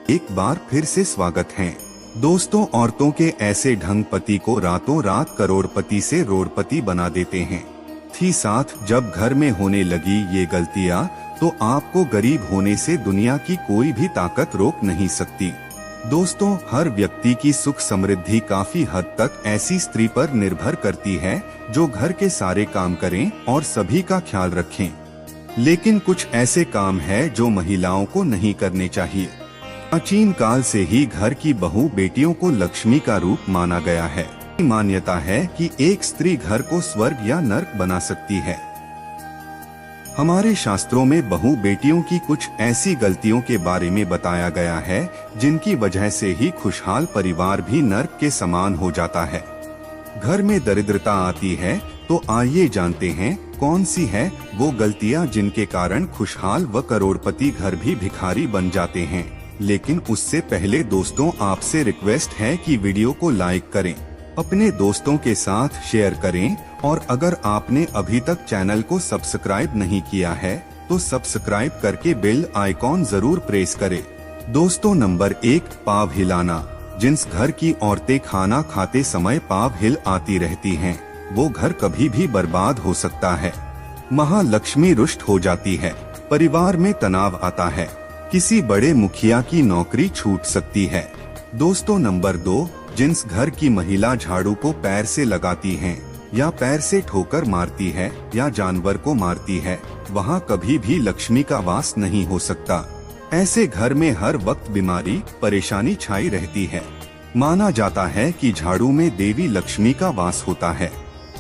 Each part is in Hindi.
एक बार फिर से स्वागत है। दोस्तों, औरतों के ऐसे ढंग पति को रातों रात करोड़पति से रोड़पति बना देते हैं। साथ जब घर में होने लगी ये गलतियाँ, तो आपको गरीब होने से दुनिया की कोई भी ताकत रोक नहीं सकती। दोस्तों, हर व्यक्ति की सुख समृद्धि काफी हद तक ऐसी स्त्री पर निर्भर करती है जो घर के सारे काम करें और सभी का ख्याल रखें। लेकिन कुछ ऐसे काम है जो महिलाओं को नहीं करने चाहिए। प्राचीन काल से ही घर की बहू बेटियों को लक्ष्मी का रूप माना गया है। मान्यता है कि एक स्त्री घर को स्वर्ग या नर्क बना सकती है। हमारे शास्त्रों में बहू बेटियों की कुछ ऐसी गलतियों के बारे में बताया गया है जिनकी वजह से ही खुशहाल परिवार भी नर्क के समान हो जाता है। घर में दरिद्रता आती है तो आइए जानते हैं कौन सी है वो गलतियां जिनके कारण खुशहाल व करोड़पति घर भी भिखारी बन जाते हैं। लेकिन उससे पहले दोस्तों, आपसे रिक्वेस्ट है कि वीडियो को लाइक करें, अपने दोस्तों के साथ शेयर करें और अगर आपने अभी तक चैनल को सब्सक्राइब नहीं किया है तो सब्सक्राइब करके बेल आइकॉन जरूर प्रेस करें। दोस्तों, नंबर 1, पाँव हिलाना। जिस घर की औरतें खाना खाते समय पाँव हिल आती रहती हैं, वो घर कभी भी बर्बाद हो सकता है। महालक्ष्मी रुष्ट हो जाती है, परिवार में तनाव आता है, किसी बड़े मुखिया की नौकरी छूट सकती है। दोस्तों, नंबर 2, जिस घर की महिला झाड़ू को पैर से लगाती है या पैर से ठोकर मारती है या जानवर को मारती है, वहाँ कभी भी लक्ष्मी का वास नहीं हो सकता। ऐसे घर में हर वक्त बीमारी परेशानी छाई रहती है। माना जाता है कि झाड़ू में देवी लक्ष्मी का वास होता है।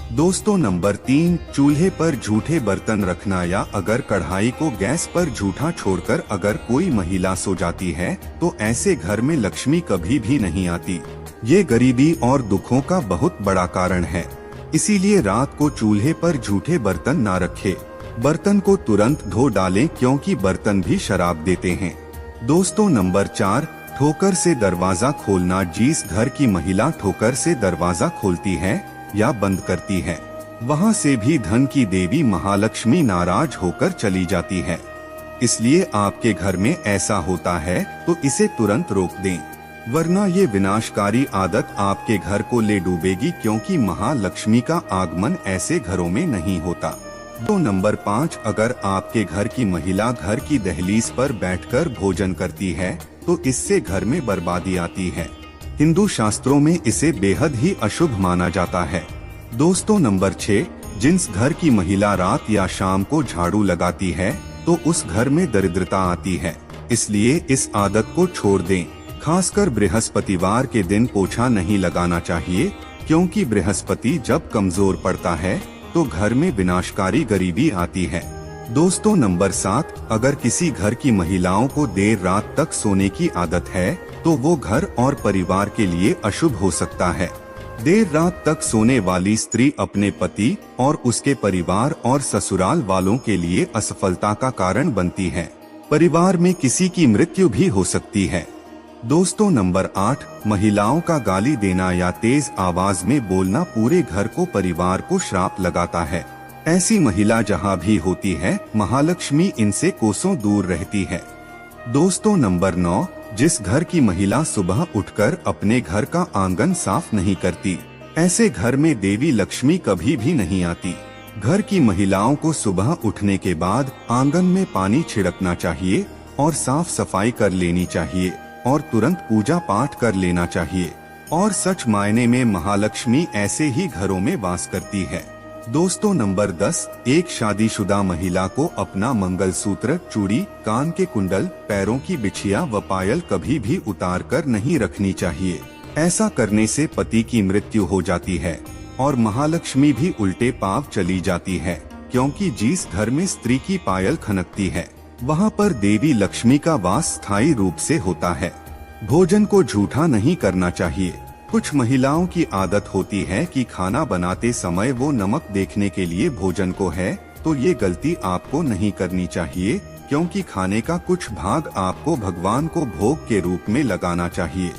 दोस्तों, नंबर 3, चूल्हे पर झूठे बर्तन रखना या अगर कढ़ाई को गैस पर झूठा छोड़कर अगर कोई महिला सो जाती है तो ऐसे घर में लक्ष्मी कभी भी नहीं आती। ये गरीबी और दुखों का बहुत बड़ा कारण है। इसीलिए रात को चूल्हे पर झूठे बर्तन ना रखें। बर्तन को तुरंत धो डालें क्योंकि बर्तन भी शराब देते हैं। दोस्तों, नंबर 4, ठोकर से दरवाजा खोलना। जिस घर की महिला ठोकर से दरवाजा खोलती है या बंद करती है, वहाँ से भी धन की देवी महालक्ष्मी नाराज होकर चली जाती है। इसलिए आपके घर में ऐसा होता है तो इसे तुरंत रोक दें, वरना ये विनाशकारी आदत आपके घर को ले डूबेगी क्योंकि महालक्ष्मी का आगमन ऐसे घरों में नहीं होता। तो नंबर 5, अगर आपके घर की महिला घर की दहलीज पर बैठकर भोजन करती है तो इससे घर में बर्बादी आती है। हिंदू शास्त्रों में इसे बेहद ही अशुभ माना जाता है। दोस्तों, नंबर 6, जिस घर की महिला रात या शाम को झाड़ू लगाती है तो उस घर में दरिद्रता आती है। इसलिए इस आदत को छोड़ दें। खासकर बृहस्पतिवार के दिन पोछा नहीं लगाना चाहिए क्योंकि बृहस्पति जब कमजोर पड़ता है तो घर में विनाशकारी गरीबी आती है। दोस्तों, नंबर 7, अगर किसी घर की महिलाओं को देर रात तक सोने की आदत है तो वो घर और परिवार के लिए अशुभ हो सकता है। देर रात तक सोने वाली स्त्री अपने पति और उसके परिवार और ससुराल वालों के लिए असफलता का कारण बनती है। परिवार में किसी की मृत्यु भी हो सकती है। दोस्तों, नंबर 8, महिलाओं का गाली देना या तेज आवाज में बोलना पूरे घर को परिवार को श्राप लगाता है। ऐसी महिला जहां भी होती है, महालक्ष्मी इनसे कोसों दूर रहती है। दोस्तों, नंबर 9, जिस घर की महिला सुबह उठकर अपने घर का आंगन साफ नहीं करती, ऐसे घर में देवी लक्ष्मी कभी भी नहीं आती। घर की महिलाओं को सुबह उठने के बाद आंगन में पानी छिड़कना चाहिए और साफ सफाई कर लेनी चाहिए और तुरंत पूजा पाठ कर लेना चाहिए। और सच मायने में महालक्ष्मी ऐसे ही घरों में वास करती है। दोस्तों, नंबर 10, एक शादीशुदा महिला को अपना मंगलसूत्र, चूड़ी, कान के कुंडल, पैरों की बिछिया व पायल कभी भी उतार कर नहीं रखनी चाहिए। ऐसा करने से पति की मृत्यु हो जाती है और महालक्ष्मी भी उल्टे पांव चली जाती है क्योंकि जिस घर में स्त्री की पायल खनकती है वहाँ पर देवी लक्ष्मी का वास स्थायी रूप से होता है। भोजन को झूठा नहीं करना चाहिए। कुछ महिलाओं की आदत होती है कि खाना बनाते समय वो नमक देखने के लिए भोजन को है, तो ये गलती आपको नहीं करनी चाहिए क्योंकि खाने का कुछ भाग आपको भगवान को भोग के रूप में लगाना चाहिए।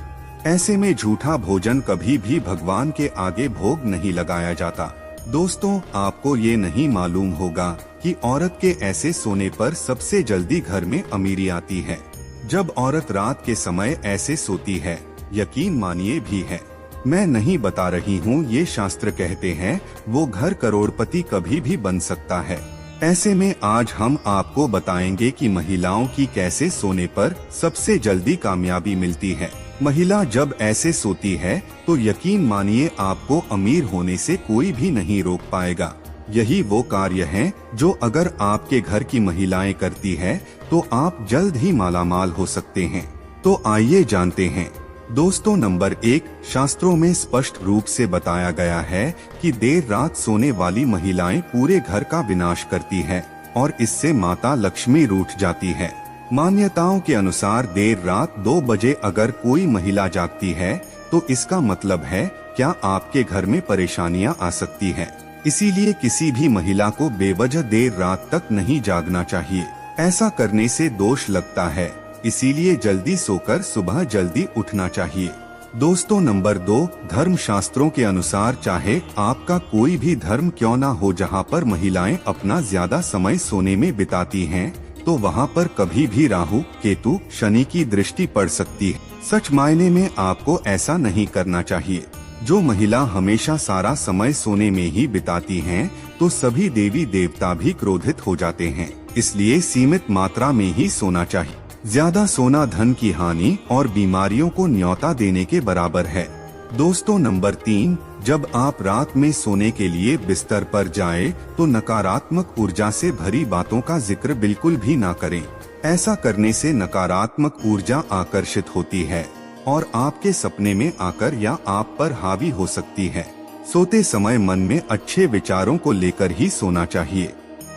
ऐसे में झूठा भोजन कभी भी भगवान के आगे भोग नहीं लगाया जाता। दोस्तों, आपको ये नहीं मालूम होगा कि औरत के ऐसे सोने पर सबसे जल्दी घर में अमीरी आती है। जब औरत रात के समय ऐसे सोती है, यकीन मानिए भी है, मैं नहीं बता रही हूँ, ये शास्त्र कहते हैं, वो घर करोड़पति कभी भी बन सकता है। ऐसे में आज हम आपको बताएंगे कि महिलाओं की कैसे सोने पर सबसे जल्दी कामयाबी मिलती है। महिला जब ऐसे सोती है तो यकीन मानिए आपको अमीर होने से कोई भी नहीं रोक पाएगा। यही वो कार्य है जो अगर आपके घर की महिलाएं करती है तो आप जल्द ही मालामाल हो सकते हैं। तो आइए जानते हैं। दोस्तों, नंबर 1, शास्त्रों में स्पष्ट रूप से बताया गया है कि देर रात सोने वाली महिलाएं पूरे घर का विनाश करती है और इससे माता लक्ष्मी रूठ जाती है। मान्यताओं के अनुसार देर रात 2 बजे अगर कोई महिला जागती है तो इसका मतलब है क्या आपके घर में परेशानियां आ सकती है। इसीलिए किसी भी महिला को बेवजह देर रात तक नहीं जागना चाहिए। ऐसा करने से दोष लगता है, इसीलिए जल्दी सोकर सुबह जल्दी उठना चाहिए। दोस्तों, नंबर 2, धर्म शास्त्रों के अनुसार चाहे आपका कोई भी धर्म क्यों ना हो, जहां पर महिलाएं अपना ज्यादा समय सोने में बिताती हैं, तो वहां पर कभी भी राहु, केतु, शनि की दृष्टि पड़ सकती है। सच मायने में आपको ऐसा नहीं करना चाहिए। जो महिला हमेशा सारा समय सोने में ही बिताती हैं, तो सभी देवी देवता भी क्रोधित हो जाते हैं। इसलिए सीमित मात्रा में ही सोना चाहिए। ज्यादा सोना धन की हानि और बीमारियों को न्योता देने के बराबर है। दोस्तों, नंबर 3, जब आप रात में सोने के लिए बिस्तर पर जाएं, तो नकारात्मक ऊर्जा से भरी बातों का जिक्र बिल्कुल भी ना करें। ऐसा करने से नकारात्मक ऊर्जा आकर्षित होती है और आपके सपने में आकर या आप पर हावी हो सकती है। सोते समय मन में अच्छे विचारों को लेकर ही सोना चाहिए,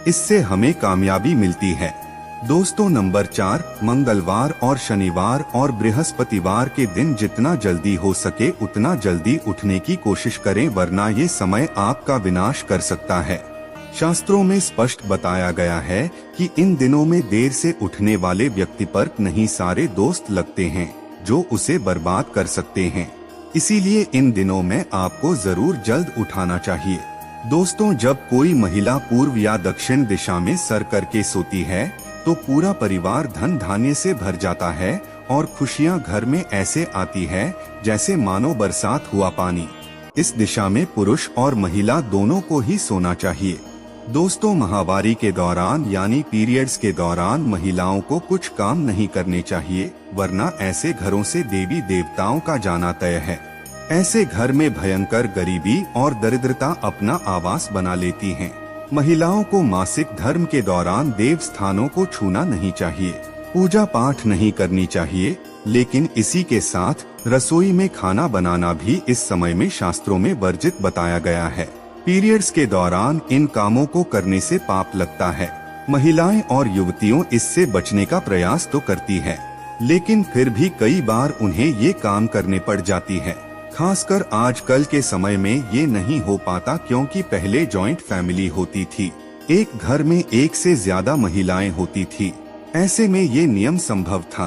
इससे हमें कामयाबी मिलती है। दोस्तों, नंबर 4, मंगलवार और शनिवार और बृहस्पतिवार के दिन जितना जल्दी हो सके उतना जल्दी उठने की कोशिश करें, वरना ये समय आपका विनाश कर सकता है। शास्त्रों में स्पष्ट बताया गया है कि इन दिनों में देर से उठने वाले व्यक्ति पर नहीं सारे दोस्त लगते हैं जो उसे बर्बाद कर सकते हैं। इसीलिए इन दिनों में आपको जरूर जल्द उठाना चाहिए। दोस्तों, जब कोई महिला पूर्व या दक्षिण दिशा में सर करके सोती है तो पूरा परिवार धन धान्य से भर जाता है और खुशियां घर में ऐसे आती है जैसे मानो बरसात हुआ पानी। इस दिशा में पुरुष और महिला दोनों को ही सोना चाहिए। दोस्तों, माहवारी के दौरान यानी पीरियड्स के दौरान महिलाओं को कुछ काम नहीं करने चाहिए, वरना ऐसे घरों से देवी देवताओं का जाना तय है। ऐसे घर में भयंकर गरीबी और दरिद्रता अपना आवास बना लेती हैं। महिलाओं को मासिक धर्म के दौरान देव स्थानों को छूना नहीं चाहिए, पूजा पाठ नहीं करनी चाहिए, लेकिन इसी के साथ रसोई में खाना बनाना भी इस समय में शास्त्रों में वर्जित बताया गया है। पीरियड्स के दौरान इन कामों को करने से पाप लगता है। महिलाएं और युवतियों इससे बचने का प्रयास तो करती है, लेकिन फिर भी कई बार उन्हें ये काम करने पड़ जाती है। खासकर आजकल के समय में ये नहीं हो पाता, क्योंकि पहले जॉइंट फैमिली होती थी, एक घर में एक से ज्यादा महिलाएं होती थी। ऐसे में ये नियम संभव था,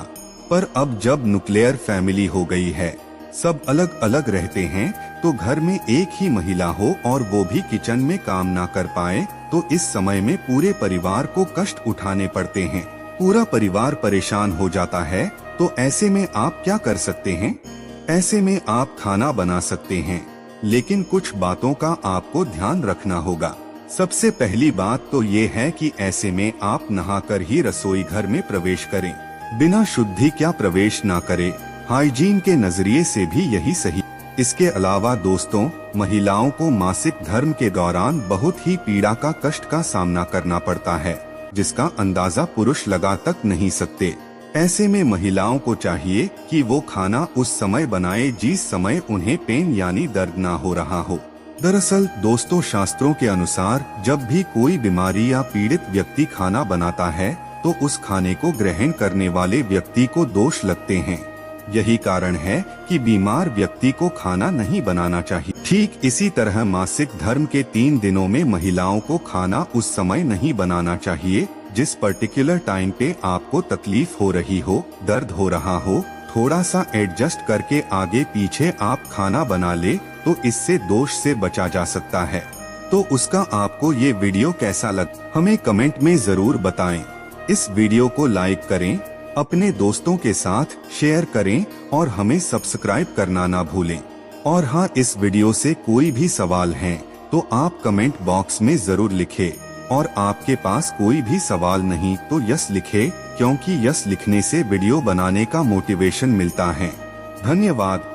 पर अब जब न्यूक्लियर फैमिली हो गई है, सब अलग अलग रहते हैं, तो घर में एक ही महिला हो और वो भी किचन में काम ना कर पाए, तो इस समय में पूरे परिवार को कष्ट उठाने पड़ते हैं। पूरा परिवार परेशान हो जाता है। तो ऐसे में आप क्या कर सकते हैं? ऐसे में आप खाना बना सकते हैं, लेकिन कुछ बातों का आपको ध्यान रखना होगा। सबसे पहली बात तो ये है कि ऐसे में आप नहाकर ही रसोई घर में प्रवेश करें, बिना शुद्धि क्या प्रवेश ना करें। हाइजीन के नजरिए से भी यही सही। इसके अलावा दोस्तों, महिलाओं को मासिक धर्म के दौरान बहुत ही पीड़ा का कष्ट का सामना करना पड़ता है, जिसका अंदाजा पुरुष लगा तक नहीं सकते। ऐसे में महिलाओं को चाहिए कि वो खाना उस समय बनाए जिस समय उन्हें पेन यानी दर्द ना हो रहा हो। दरअसल दोस्तों, शास्त्रों के अनुसार जब भी कोई बीमारी या पीड़ित व्यक्ति खाना बनाता है तो उस खाने को ग्रहण करने वाले व्यक्ति को दोष लगते हैं। यही कारण है कि बीमार व्यक्ति को खाना नहीं बनाना चाहिए। ठीक इसी तरह मासिक धर्म के 3 दिनों में महिलाओं को खाना उस समय नहीं बनाना चाहिए जिस पर्टिकुलर टाइम पे आपको तकलीफ हो रही हो, दर्द हो रहा हो। थोड़ा सा एडजस्ट करके आगे पीछे आप खाना बना ले तो इससे दोष से बचा जा सकता है। तो उसका आपको ये वीडियो कैसा लगा, हमें कमेंट में जरूर बताएं। इस वीडियो को लाइक करें अपने दोस्तों के साथ शेयर करें और हमें सब्सक्राइब करना ना भूलें। और हाँ, इस वीडियो से कोई भी सवाल है तो आप कमेंट बॉक्स में जरूर लिखें, और आपके पास कोई भी सवाल नहीं तो यस लिखें, क्योंकि यस लिखने से वीडियो बनाने का मोटिवेशन मिलता है। धन्यवाद।